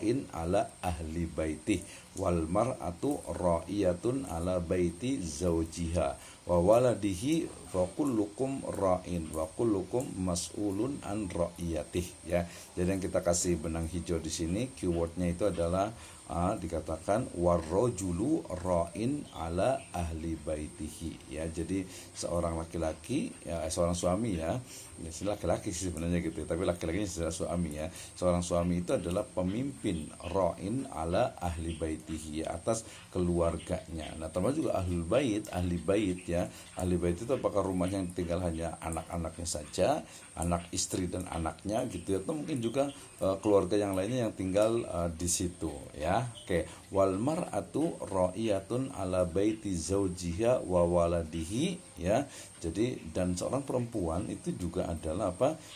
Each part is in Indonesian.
ra'in ala ahli baitih wal mar'atu ra'iyatun ala baiti zaujiha wa waladihi fa kullukum ra'in wa kullukum mas'ulun an ra'iyatih, ya. Jadi yang kita kasih benang hijau di sini keywordnya itu adalah dikatakan warrojulu ra'in ala ahli baitihi, ya. Jadi seorang laki-laki, ya, seorang suami, ya laki-laki sih sebenarnya gitu, tapi laki-lakinya adalah suami, ya. Seorang suami itu adalah pemimpin ra'in ala ahli baitihi, ya, atas keluarganya. Nah, termasuk juga ahli bait, ya. Ahli bait itu apakah rumahnya yang tinggal hanya anak-anaknya saja, anak istri dan anaknya gitu, atau mungkin juga keluarga yang lainnya yang tinggal di situ, ya. Oke, wal mar'atu ra'iyatun ala baiti zaujiha wa waladihi, ya. Jadi dan seorang perempuan itu juga adalah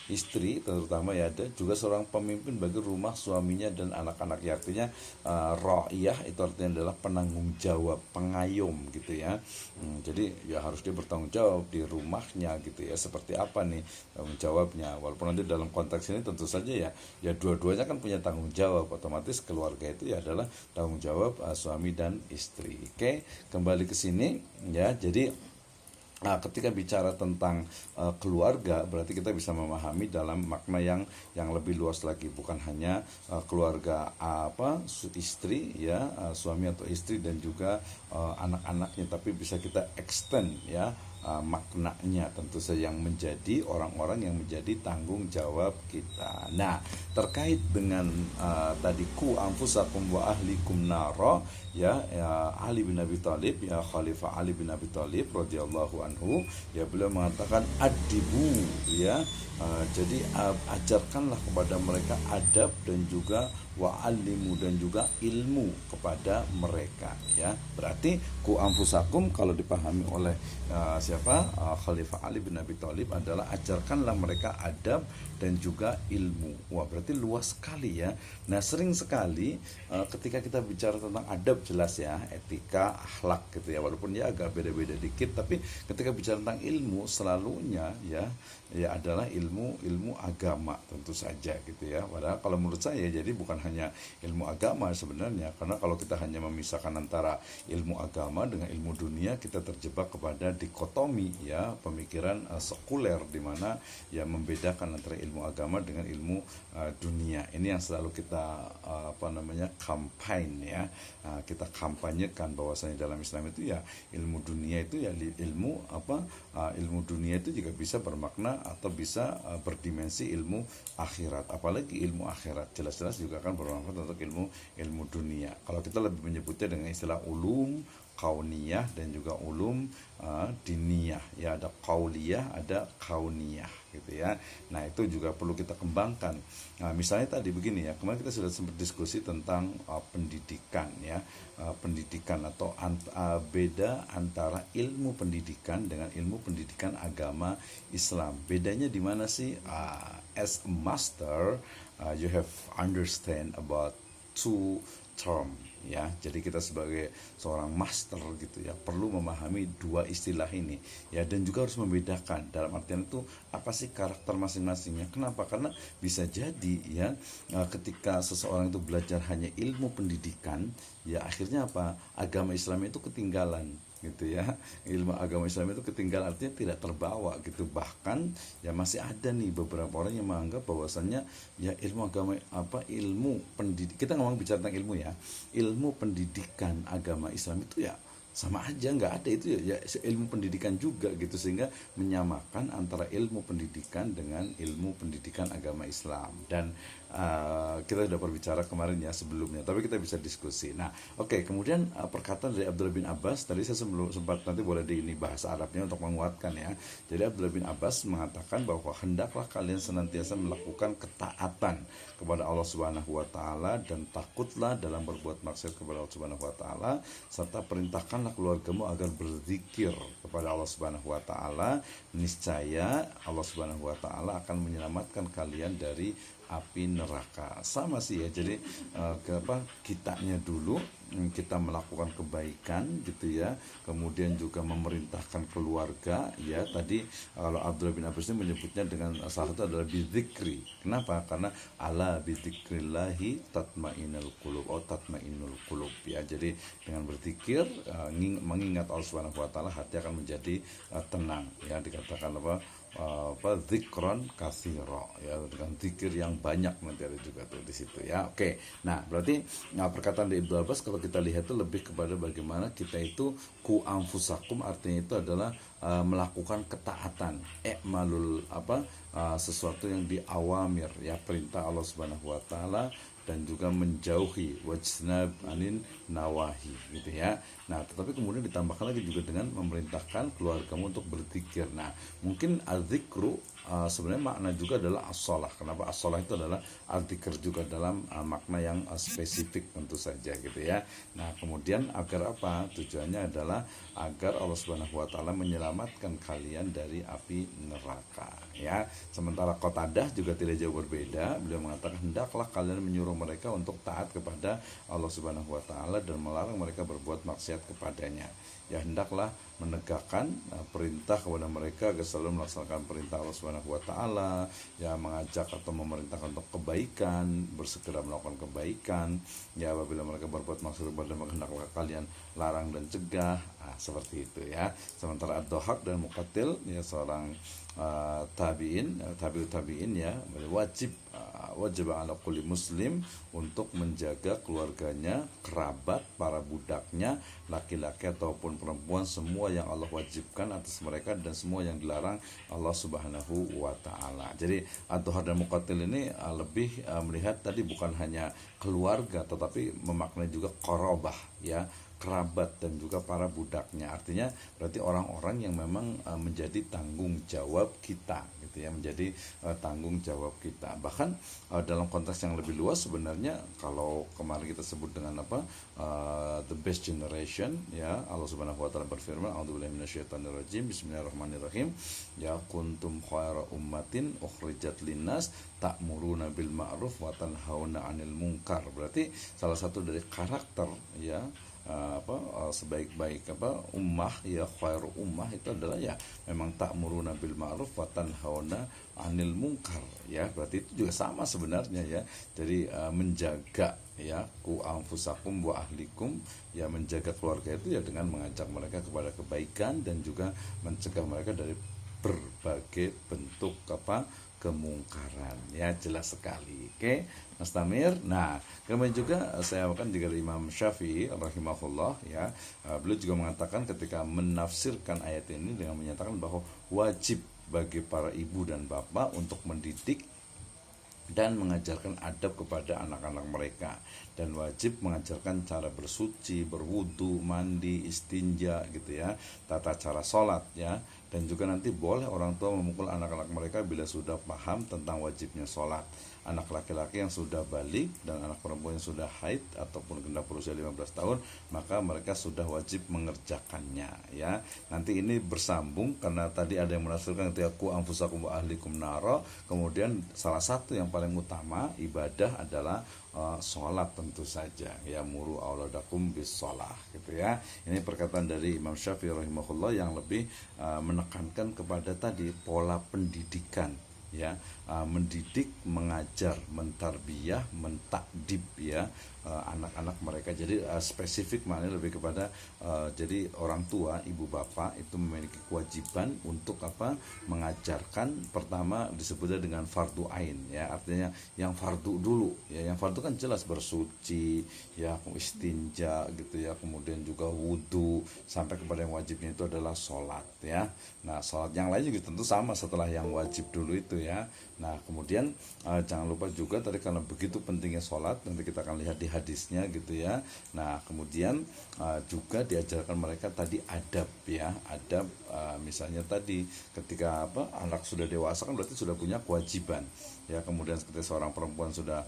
istri, terutama, ya, ada juga seorang pemimpin bagi rumah suaminya dan anak-anak, ya. Artinya ra'iyah itu artinya adalah penanggung jawab, pengayom gitu, ya. Jadi ya harus dia bertanggung jawab di rumahnya gitu, ya. Seperti apa nih tanggung jawabnya, walaupun nanti dalam konteks ini tentu saja ya dua-duanya kan punya tanggung jawab, otomatis keluarga itu ya adalah tanggung jawab suami dan istri. Oke, kembali ke sini, ya. Jadi ketika bicara tentang keluarga, berarti kita bisa memahami dalam makna yang lebih luas lagi, bukan hanya keluarga istri, ya, suami atau istri dan juga anak-anaknya, tapi bisa kita extend, ya, maknanya tentu saja yang menjadi orang-orang yang menjadi tanggung jawab kita. Nah, terkait dengan tadi ku anfusakum wa ahlikum naro, ya, Ali bin Abi Thalib, ya, Khalifah Ali bin Abi Thalib radhiyallahu anhu, ya, beliau mengatakan adibu, ya. Jadi ajarkanlah kepada mereka adab dan juga wa'alimu dan juga ilmu kepada mereka, ya. Berarti ku anfusakum kalau dipahami oleh siapa? Khalifah Ali bin Abi Thalib adalah ajarkanlah mereka adab dan juga ilmu. Wah, berarti luas sekali, ya. Nah, sering sekali ketika kita bicara tentang adab, jelas, ya, etika, akhlak gitu, ya, walaupun ya agak beda-beda dikit, tapi ketika bicara tentang ilmu selalunya ya adalah ilmu agama tentu saja gitu, ya. Padahal kalau menurut saya jadi bukan hanya ilmu agama sebenarnya, karena kalau kita hanya memisahkan antara ilmu agama dengan ilmu dunia, kita terjebak kepada dikotomi, ya, pemikiran sekuler, di mana ya membedakan antara ilmu agama dengan ilmu dunia. Ini yang selalu kita campaign, ya. Kita kampanyekan bahwasanya dalam Islam itu ya ilmu dunia itu ya ilmu dunia itu juga bisa bermakna atau bisa berdimensi ilmu akhirat. Apalagi ilmu akhirat jelas-jelas juga akan bermanfaat untuk ilmu dunia. Kalau kita lebih menyebutnya dengan istilah ulum kauniyah dan juga ulum diniyah, ya, ada kauliyah, ada kauniyah gitu, ya. Nah, itu juga perlu kita kembangkan. Nah, misalnya tadi begini, ya, kemarin kita sudah sempat diskusi tentang pendidikan, ya, pendidikan atau beda antara ilmu pendidikan dengan ilmu pendidikan agama Islam. Bedanya di mana sih? As a master, you have understand about two term, ya. Jadi kita sebagai seorang master gitu, ya, perlu memahami dua istilah ini, ya, dan juga harus membedakan dalam artian itu apa sih karakter masing-masingnya. Kenapa? Karena bisa jadi, ya, ketika seseorang itu belajar hanya ilmu pendidikan, ya, akhirnya agama Islam itu ketinggalan gitu, ya. Ilmu agama Islam itu ketinggalan, artinya tidak terbawa gitu. Bahkan ya masih ada nih beberapa orang yang menganggap bahwasannya ya ilmu agama ilmu pendidik, kita ngomong bicara tentang ilmu, ya, ilmu pendidikan agama Islam itu ya sama aja, nggak ada itu, ya ilmu pendidikan juga gitu, sehingga menyamakan antara ilmu pendidikan dengan ilmu pendidikan agama Islam. Dan kita sudah berbicara kemarin, ya, sebelumnya, tapi kita bisa diskusi. Nah, oke, kemudian perkataan dari Abdullah bin Abbas tadi saya sebelum sempat, nanti boleh di ini bahasa Arabnya untuk menguatkan, ya. Jadi Abdullah bin Abbas mengatakan bahwa hendaklah kalian senantiasa melakukan ketaatan kepada Allah Subhanahu wa taala dan takutlah dalam berbuat maksiat kepada Allah Subhanahu wa taala, serta perintahkanlah keluargamu agar berzikir kepada Allah Subhanahu wa taala. Niscaya Allah Subhanahu wa taala akan menyelamatkan kalian dari api neraka. Sama sih ya, jadi kitanya dulu kita melakukan kebaikan gitu ya, kemudian juga memerintahkan keluarga ya. Tadi kalau Abdullah bin Abbas ini menyebutnya dengan salah satu adalah bidzikri. Kenapa? Karena ala bidzikrillahi tatmainul qulub, tatmainul qulub ya. Jadi dengan berzikir, mengingat Allah Subhanahu wa taala, hati akan menjadi tenang ya. Dikatakan zikron katsira ya, dengan zikir yang banyak, nanti ada juga tuh di situ ya. Oke. Nah, berarti perkataan dari Ibnu Abbas kalau kita lihat itu lebih kepada bagaimana kita itu ku anfusakum, artinya itu adalah melakukan ketaatan, malul sesuatu yang diawamir ya, perintah Allah Subhanahu wa taala, dan juga menjauhi wajnab anin nawahi gitu ya. Nah, tetapi kemudian ditambahkan lagi juga dengan memerintahkan keluargamu untuk berzikir. Nah, mungkin az-zikru sebenarnya makna juga adalah as-shalah. Kenapa as-shalah itu adalah al-zikr juga dalam makna yang spesifik tentu saja gitu ya. Nah, kemudian agar apa? Tujuannya adalah agar Allah Subhanahu wa taala menyelamatkan kalian dari api neraka ya. Sementara Qatadah juga tidak jauh berbeda. Beliau mengatakan, hendaklah kalian menyuruh mereka untuk taat kepada Allah Subhanahu wa taala dan melarang mereka berbuat maksiat kepadanya. Ya, hendaklah menegakkan perintah kepada mereka agar selalu melaksanakan perintah Allah Subhanahu wa taala, ya, mengajak atau memerintahkan untuk kebaikan, bersegera melakukan kebaikan. Ya, apabila mereka berbuat maksiat kepada mereka, hendaklah kalian larang dan cegah. Seperti itu ya. Sementara Ad-Dhahhak dan Muqatil ya, seorang tabi'in ya, wajib ala kulli muslim untuk menjaga keluarganya, kerabat, para budaknya, laki-laki ataupun perempuan, semua yang Allah wajibkan atas mereka dan semua yang dilarang Allah Subhanahu wa taala. Jadi Ad-Dhahhak dan Muqatil ini lebih melihat tadi bukan hanya keluarga, tetapi memaknai juga qarabah ya, kerabat dan juga para budaknya. Artinya berarti orang-orang yang memang menjadi tanggung jawab kita gitu ya, menjadi tanggung jawab kita. Bahkan dalam konteks yang lebih luas sebenarnya, kalau kemarin kita sebut dengan the best generation ya, Allah Subhanahu wa taala berfirman, a'udzubillahi minasyaitonirrajim, bismillahirrahmanirrahim, ya kuntum khaira ummatin ukhrijat linnas ta'muruna bil ma'ruf wa tanhauna 'anil munkar. Berarti salah satu dari karakter ya sebaik-baik ummah ya, khairu ummah itu adalah ya memang ta'muruna bil ma'ruf wa tanhauna 'anil munkar ya. Berarti itu juga sama sebenarnya ya. Jadi menjaga ya ku anfusakum wa ahlikum, ya menjaga keluarga itu ya dengan mengajak mereka kepada kebaikan dan juga mencegah mereka dari berbagai bentuk kemungkaran ya. Jelas sekali. Oke, Mas Tamir. Nah, kemudian juga saya akan juga Imam Syafi'i rahimahullah ya, beliau juga mengatakan ketika menafsirkan ayat ini dengan menyatakan bahwa wajib bagi para ibu dan bapak untuk mendidik dan mengajarkan adab kepada anak-anak mereka, dan wajib mengajarkan cara bersuci, berwudu, mandi, istinja gitu ya, tata cara sholat ya. Dan juga nanti boleh orang tua memukul anak-anak mereka bila sudah paham tentang wajibnya sholat. Anak laki-laki yang sudah balik dan anak perempuan yang sudah haid ataupun genap berusia 15 tahun, maka mereka sudah wajib mengerjakannya ya. Nanti ini bersambung karena tadi ada yang menafsirkan ketika ku anfusakum wa ahlikum naro, kemudian salah satu yang paling utama ibadah adalah sholat tentu saja ya, muru auladakum bis sholah gitu ya. Ini perkataan dari Imam Syafi'i rahimahullah yang lebih menekankan kepada tadi pola pendidikan ya, mendidik, mengajar, mentarbiyah, mentakdib ya anak-anak mereka. Jadi spesifik maknanya lebih kepada jadi orang tua, ibu bapak itu memiliki kewajiban untuk mengajarkan. Pertama disebutnya dengan fardu ain ya, artinya yang fardu dulu ya. Yang fardu kan jelas bersuci ya, istinja gitu ya, kemudian juga wudu, sampai kepada yang wajibnya itu adalah sholat ya. Nah, sholat yang lain juga tentu sama setelah yang wajib dulu itu ya. Nah, kemudian jangan lupa juga tadi karena begitu pentingnya sholat, nanti kita akan lihat di hadisnya gitu ya. Nah, kemudian juga diajarkan mereka tadi adab ya, adab misalnya tadi ketika anak sudah dewasa kan berarti sudah punya kewajiban ya. Kemudian ketika seorang perempuan sudah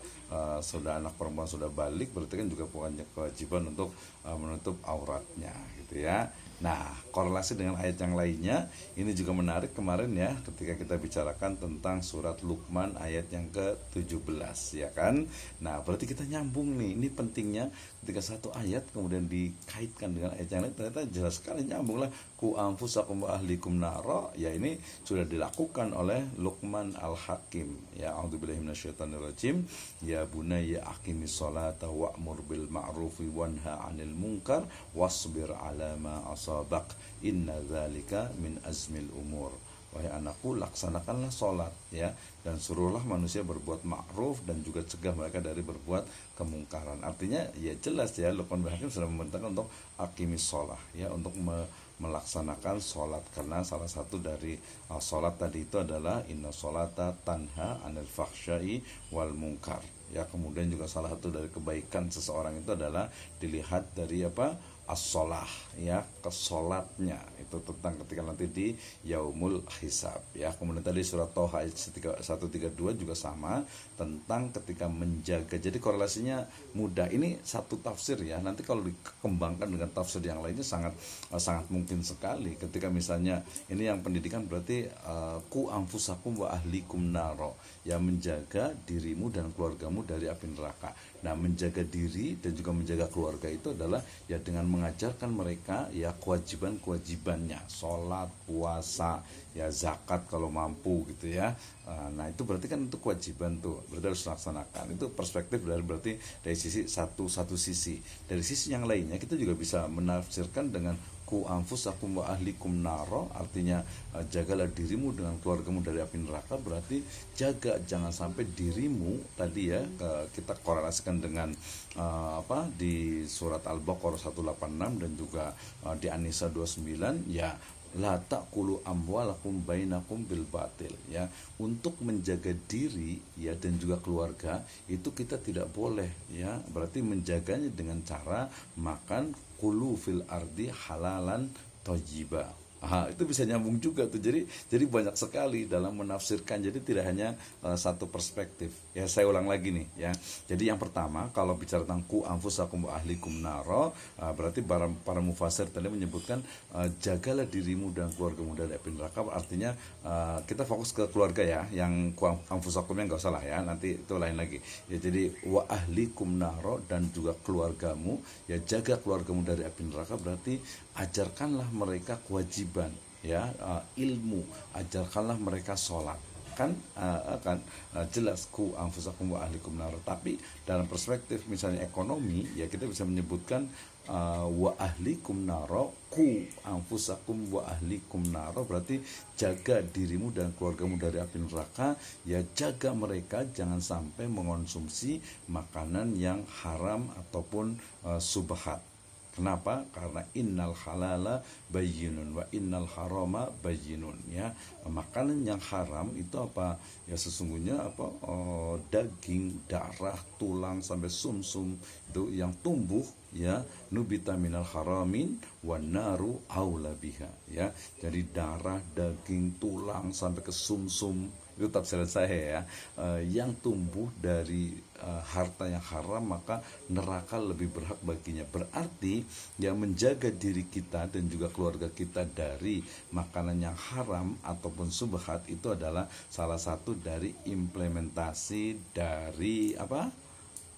anak perempuan sudah balik, berarti kan juga punya kewajiban untuk menutup auratnya gitu ya. Nah, korelasi dengan ayat yang lainnya ini juga menarik kemarin ya, ketika kita bicarakan tentang surat Luqman ayat yang ke-17 ya kan. Nah, berarti kita nyambung nih. Ini pentingnya ketika satu ayat kemudian dikaitkan dengan ayat yang lain, ternyata jelas sekali nyambung lah. Ku anfusakum wa ahlikum nara, ya ini sudah dilakukan oleh Luqman Al-Hakim. Ya, a'udzubillahi minasyaitonirrajim. Ya bunayya aqimis sholata wa'mur bil ma'rufi wanha 'anil munkar wasbir 'ala ma asabak. Inna dzalika min azmil umur. Wahai anakku, laksanakanlah sholat ya, dan suruhlah manusia berbuat ma'ruf dan juga cegah mereka dari berbuat kemungkaran. Artinya ya jelas ya, Luqman bin Hakim sudah memerintahkan untuk aqimis sholah ya, untuk melaksanakan sholat, karena salah satu dari sholat tadi itu adalah inna sholata tanha anil fahsyai wal munkar ya. Kemudian juga salah satu dari kebaikan seseorang itu adalah dilihat dari apa, as-sholah ya, kesolatnya itu tentang ketika nanti di yaumul hisab ya. Kemudian tadi surat Toha 132 juga sama tentang ketika menjaga. Jadi korelasinya mudah. Ini satu tafsir ya. Nanti kalau dikembangkan dengan tafsir yang lainnya sangat mungkin sekali. Ketika misalnya ini yang pendidikan berarti ku anfusakum wa ahlikum naro, ya menjaga dirimu dan keluargamu dari api neraka. Nah, menjaga diri dan juga menjaga keluarga itu adalah ya dengan mengajarkan mereka ya kewajiban-kewajibannya, sholat, puasa, ya zakat kalau mampu gitu ya. Nah, itu berarti kan itu kewajiban tuh, berarti harus laksanakan. Itu perspektif berarti dari sisi satu sisi. Dari sisi yang lainnya kita juga bisa menafsirkan dengan ku anfusakum wa ahlikum naro, artinya jagalah dirimu dengan keluargamu dari api neraka. Berarti jaga jangan sampai dirimu tadi ya, kita korelasikan dengan apa di surat Al-Baqarah 186 dan juga di An-Nisa 29 ya, la ta'kulu amwalakum bainakum bil batil ya. Untuk menjaga diri ya dan juga keluarga itu kita tidak boleh ya, berarti menjaganya dengan cara makan kulu fil ardi halalan thayyiba. Itu bisa nyambung juga tuh. Jadi banyak sekali dalam menafsirkan. Jadi tidak hanya satu perspektif. Ya, saya ulang lagi nih ya. Jadi yang pertama, kalau bicara tentang ku anfusakum wa ahlikum naro, berarti para mufasir tadi menyebutkan jagalah dirimu dan keluargamu dari api neraka. Artinya kita fokus ke keluarga ya. Yang ku anfusakumnya enggak usah lah ya. Nanti itu lain lagi. Ya, jadi wa ahlikum naro, dan juga keluargamu, ya jaga keluargamu dari api neraka. Berarti ajarkanlah mereka kewajiban ya, ilmu, ajarkanlah mereka sholat kan, jelas ku anfusakum wa ahlikum nar. Tapi dalam perspektif misalnya ekonomi ya, kita bisa menyebutkan wa ahlikum naro, ku anfusakum wa ahlikum naro, berarti jaga dirimu dan keluargamu dari api neraka. Ya jaga mereka jangan sampai mengonsumsi makanan yang haram ataupun subhat. Kenapa? Karena innal halala bayyinun wa innal harama bayyinun ya. Makanan yang haram itu apa? Ya sesungguhnya apa? Daging, darah, tulang sampai sumsum itu yang tumbuh ya, nubita minal haramin wan naru aula biha ya. Jadi darah, daging, tulang sampai ke sumsum itu tafsiran saya ya, yang tumbuh dari harta yang haram, maka neraka lebih berhak baginya. Berarti yang menjaga diri kita dan juga keluarga kita dari makanan yang haram ataupun subhat itu adalah salah satu dari implementasi dari apa,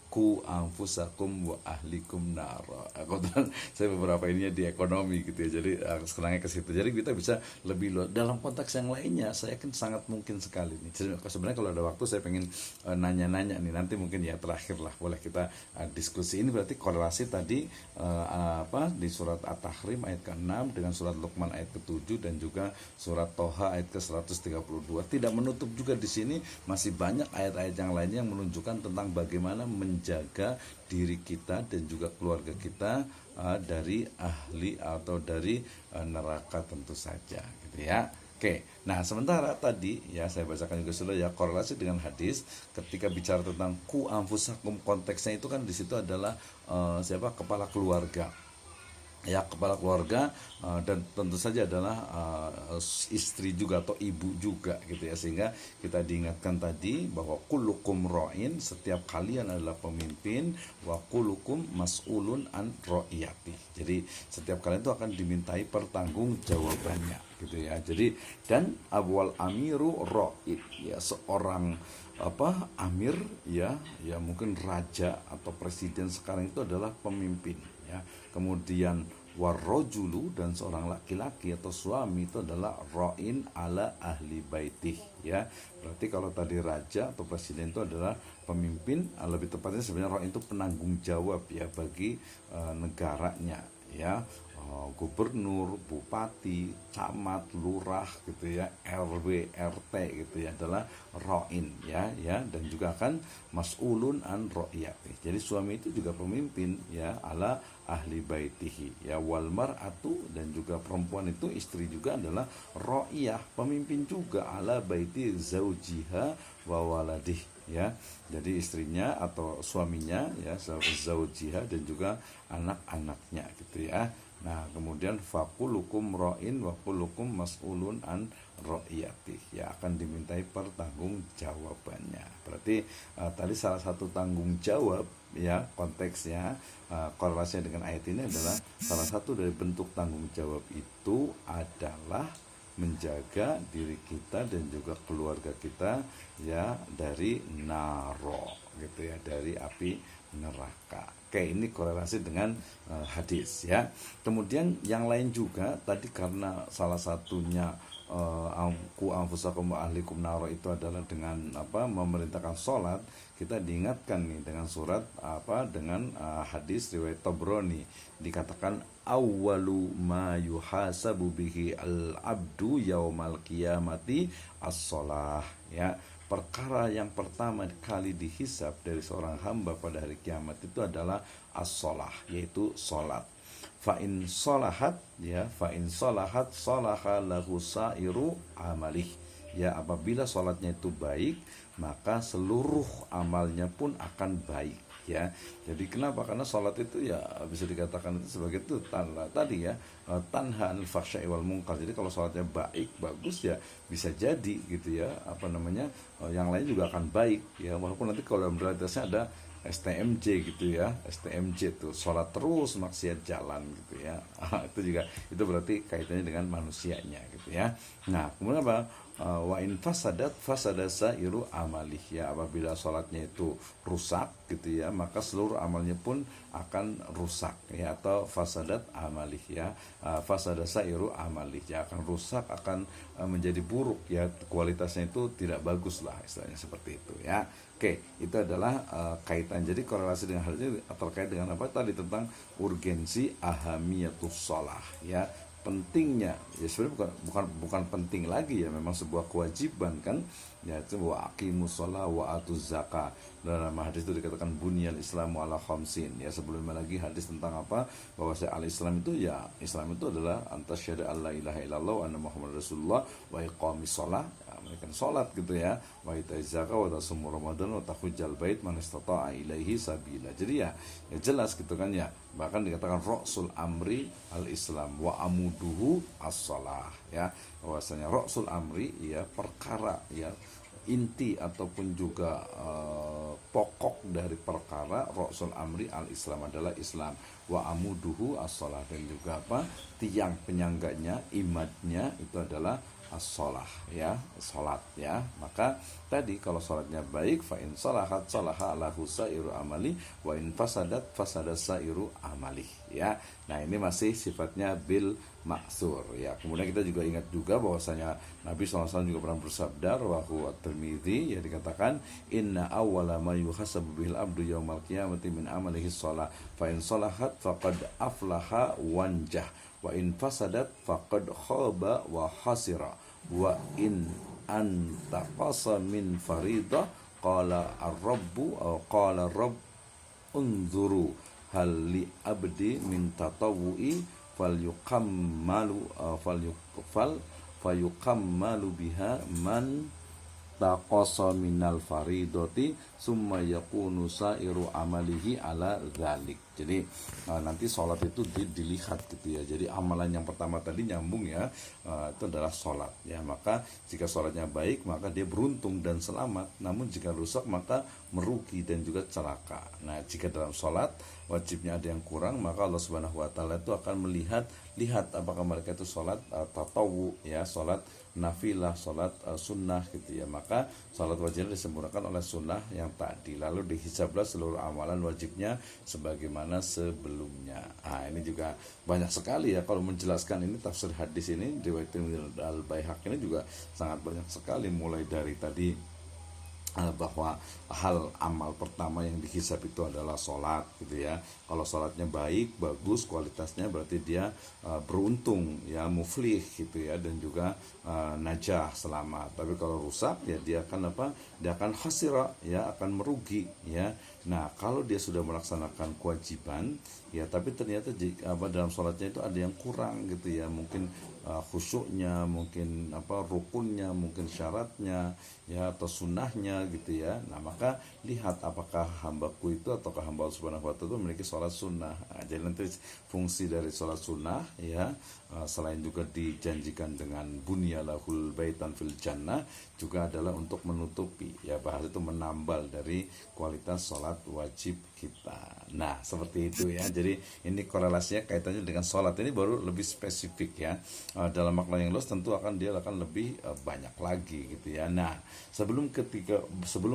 ku anfusakum wa ahlikum nara. Kebetulan saya beberapa ininya di ekonomi gitu ya, jadi sekarangnya ke situ. Jadi kita bisa lebih luas. Dalam konteks yang lainnya saya kan sangat mungkin sekali nih. Sebenarnya kalau ada waktu saya pengen nanya-nanya nih, nanti mungkin ya terakhir lah boleh kita diskusi. Ini berarti korelasi tadi apa di surat At-Tahrim ayat ke-6 dengan surat Luqman ayat ke-7 dan juga surat Toha ayat ke-132. Tidak menutup juga di sini masih banyak ayat-ayat yang lainnya yang menunjukkan tentang bagaimana menjaga diri kita dan juga keluarga kita dari ahli atau dari neraka tentu saja gitu ya. Oke, nah sementara tadi ya saya bacakan juga sudah ya, korelasi dengan hadis ketika bicara tentang ku anfusakum, konteksnya itu kan di situ adalah siapa, kepala keluarga. ya kepala keluarga, dan tentu saja adalah istri juga atau ibu juga gitu ya, sehingga kita diingatkan tadi bahwa kullukum ra'in, setiap kalian adalah pemimpin, wa kullukum mas'ulun an ra'iyati. Jadi setiap kalian itu akan dimintai pertanggungjawabannya gitu ya. Jadi dan awal amiru ra'id, ya seorang amir, ya mungkin raja atau presiden sekarang itu adalah pemimpin ya. Kemudian warrojulu, dan seorang laki-laki atau suami itu adalah ra'in ala ahli baitih ya. Berarti kalau tadi raja atau presiden itu adalah pemimpin, lebih tepatnya sebenarnya ra'in itu penanggung jawab ya bagi negaranya ya. Gubernur, bupati, camat, lurah gitu ya, RW, RT gitu ya, adalah ra'in ya, dan juga akan mas'ulun an ra'iyati. Jadi suami itu juga pemimpin ya ala ahli baitihi ya, wal mar'atu, dan juga perempuan itu istri juga adalah ra'iyah, pemimpin juga ala baiti zaujiha wa waladih ya. Jadi istrinya atau suaminya ya, zaujiha, dan juga anak-anaknya gitu ya. Nah, kemudian fakulukum ra'in wa kulukum mas'ulun an ra'iyatih ya, akan dimintai pertanggungjawabannya. Berarti tadi salah satu tanggung jawab ya, konteksnya korelasinya dengan ayat ini adalah salah satu dari bentuk tanggung jawab itu adalah menjaga diri kita dan juga keluarga kita ya dari naro gitu ya, dari api neraka. Oke, ini korelasi dengan hadis ya. Kemudian yang lain juga tadi, karena salah satunya ku anfusakum wa ahlikum naro itu adalah dengan memerintahkan sholat, kita diingatkan nih dengan surat dengan hadis riwayat Tabrani, dikatakan awwalu ma yuhasabu bihi al-abdu yaumal qiyamati as-shalah ya. Perkara yang pertama kali dihisab dari seorang hamba pada hari kiamat itu adalah as-shalah, yaitu sholat. Fa'in sholahat ya, fa'in sholahat sholaha lahu sa'iru amalih ya, apabila sholatnya itu baik maka seluruh amalnya pun akan baik ya. Jadi kenapa? Karena sholat itu ya bisa dikatakan itu sebagai itu tadi ya, tanha anil fahsya'i wal munkar. Jadi kalau sholatnya baik, bagus ya, bisa jadi gitu ya, yang lain juga akan baik ya, walaupun nanti kalau dalam realitasnya ada STMJ gitu ya, STMJ tuh sholat terus maksiat jalan gitu ya. Itu juga, itu berarti kaitannya dengan manusianya gitu ya. Nah kemudian apa? Wa in fasadat fasada sairu amalih ya, apabila sholatnya itu rusak gitu ya, maka seluruh amalnya pun akan rusak ya, atau fasadat amalih ya, fasada sairu amalih ya, akan rusak, akan menjadi buruk ya, kualitasnya itu tidak bagus lah istilahnya seperti itu ya. Oke, itu adalah kaitan. Jadi korelasi dengan hal ini terkait dengan apa tadi, tentang urgensi ahamiyatus shalah ya, pentingnya ya, sebenarnya bukan penting lagi ya, memang sebuah kewajiban kan ya, itu wa aqimus shalah wa atuz zakah. Dalam hadis itu dikatakan bunyal islamu ala khamsin ya, sebelumnya lagi hadis tentang apa, bahwa al-Islam itu ya, Islam itu adalah antasyhadu alla ilaha illallah wa anna muhammadar rasulullah wa iqamis shalah, menunaikan sholat gitu ya, wa itaiz zakah wa tasumur ramadan wa tahujjal bait man istata'a ilaihi sabila. Jadi ya jelas gitu kan ya, bahkan dikatakan ra'sul amri al-Islam wa amuduhu as-shalah ya, bahwasanya ra'sul amri ya, perkara ya, inti ataupun juga pokok dari perkara, ra'sul amri al-Islam adalah Islam, wa amuduhu as-shalah, dan juga tiang penyangganya, imatnya itu adalah as-shalah ya, salat ya. Maka tadi kalau salatnya baik, fa in salahat salaha lahu sairu amali wa in fasadat fasada sairu amali ya. Nah, ini masih sifatnya bil maksur ya. Kemudian kita juga ingat juga bahwasanya Nabi SAW juga pernah bersabda, rawahu at-Tirmidzi, ya, dikatakan inna awwala ma yuhasabu bihil abdu yaumal qiyamati min amalihi shalah fa in salahat faqad aflaha wanjah wa in fasadat faqad khaba wa hasira wa in antaqasa min faridah qala ar-rabbu aw qala rabb unzuru hal li abdi min tatawu'i falyukammalu fayukammalu biha man taqasa minal faridoti summa yakunu sairu amalihi ala dzalik. Jadi nanti sholat itu dilihat gitu ya. Jadi amalan yang pertama tadi nyambung ya, itu adalah sholat ya. Maka jika sholatnya baik maka dia beruntung dan selamat. Namun jika rusak maka merugi dan juga celaka. Nah jika dalam sholat wajibnya ada yang kurang, maka Allah Subhanahu Wa Taala itu akan lihat apakah mereka itu sholat tatawu ya, sholat nafilah, sholat sunnah gitu ya. Maka sholat wajibnya disempurnakan oleh sunnah yang tadi, lalu dihisablah seluruh amalan wajibnya sebagaimana sebelumnya. Ini juga banyak sekali ya kalau menjelaskan ini tafsir hadis ini riwayat Al-Baihaqi ini juga sangat banyak sekali, mulai dari tadi bahwa hal amal pertama yang dihisab itu adalah sholat gitu ya. Kalau sholatnya baik, bagus kualitasnya, berarti dia beruntung ya, muflih gitu ya, dan juga najah, selamat. Tapi kalau rusak ya dia akan dia akan khasira ya, akan merugi ya. Nah kalau dia sudah melaksanakan kewajiban ya, tapi ternyata dalam sholatnya itu ada yang kurang gitu ya, mungkin khusyuknya, mungkin rukunnya, mungkin syaratnya ya, atau sunnahnya gitu ya. Nah maka lihat apakah hambaku itu ataukah hamba Allah Subhanahu Wa Taala itu memiliki sholat sunnah. Jadi nanti fungsi dari sholat sunnah ya, selain juga dijanjikan dengan bunyalahul baitan fil jannah, juga adalah untuk menutupi ya, bahasa itu menambal dari kualitas sholat wajib kita. Nah seperti itu ya. Jadi ini korelasinya kaitannya dengan sholat ini baru lebih spesifik ya. Dalam makna yang luas tentu dia akan lebih banyak lagi gitu ya. Nah sebelum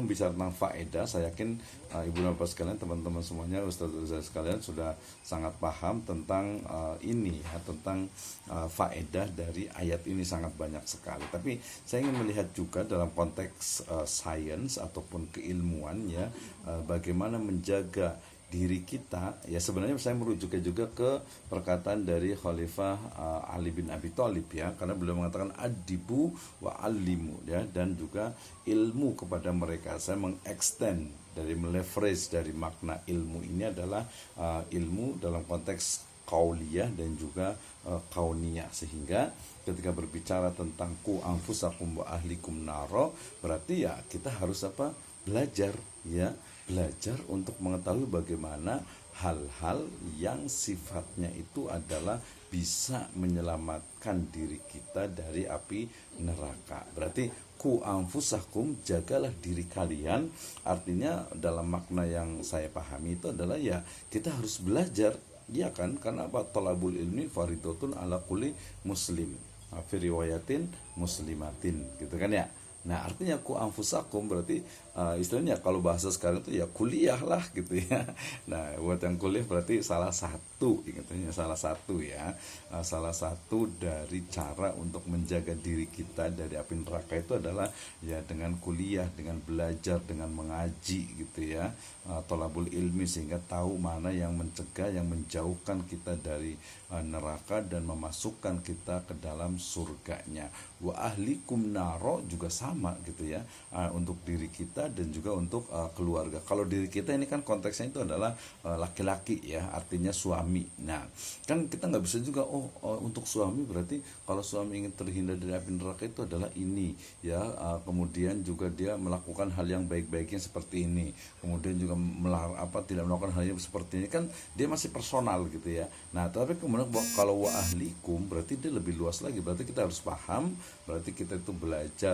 bicara tentang faedah, saya yakin ibu bapak sekalian, teman-teman semuanya, ustaz-ustaz sekalian sudah sangat paham tentang ini ya, tentang faedah dari ayat ini sangat banyak sekali. Tapi saya ingin melihat juga dalam konteks sains ataupun keilmuan ya, bagaimana menjaga diri kita ya. Sebenarnya saya merujuk juga ke perkataan dari Khalifah Ali bin Abi Thalib ya, karena beliau mengatakan adibu wa alimu ya, dan juga ilmu kepada mereka. Saya mengextend dari meleverage dari makna ilmu ini adalah ilmu dalam konteks qauliyah dan juga kauniyah, sehingga ketika berbicara tentang ku anfusakum wa ahlikum naro, berarti ya kita harus belajar ya, belajar untuk mengetahui bagaimana hal-hal yang sifatnya itu adalah bisa menyelamatkan diri kita dari api neraka. Berarti ku anfusakum, jagalah diri kalian, artinya dalam makna yang saya pahami itu adalah ya kita harus belajar ya kan, karena talabul ilmi faridotun ala kulli muslim fi riwayatin muslimatin gitu kan ya. Nah artinya ku anfusakum berarti istilahnya kalau bahasa sekarang itu ya kuliah lah gitu ya. Nah buat yang kuliah berarti salah satu, ingatnya salah satu ya, salah satu dari cara untuk menjaga diri kita dari api neraka itu adalah ya dengan kuliah, dengan belajar, dengan mengaji gitu ya, thalabul ilmi, sehingga tahu mana yang mencegah, yang menjauhkan kita dari neraka dan memasukkan kita ke dalam surganya. Wa ahlikum naro juga sama gitu ya, untuk diri kita dan juga untuk keluarga. Kalau diri kita ini kan konteksnya itu adalah laki-laki ya, artinya suami. Nah kan kita nggak bisa juga untuk suami berarti kalau suami ingin terhindar dari api neraka itu adalah ini ya, kemudian juga dia melakukan hal yang baik-baiknya seperti ini, kemudian juga tidak melakukan hal yang seperti ini, kan dia masih personal gitu ya. Nah tapi kemudian kalau wa ahlikum berarti dia lebih luas lagi, berarti kita harus paham, berarti kita itu belajar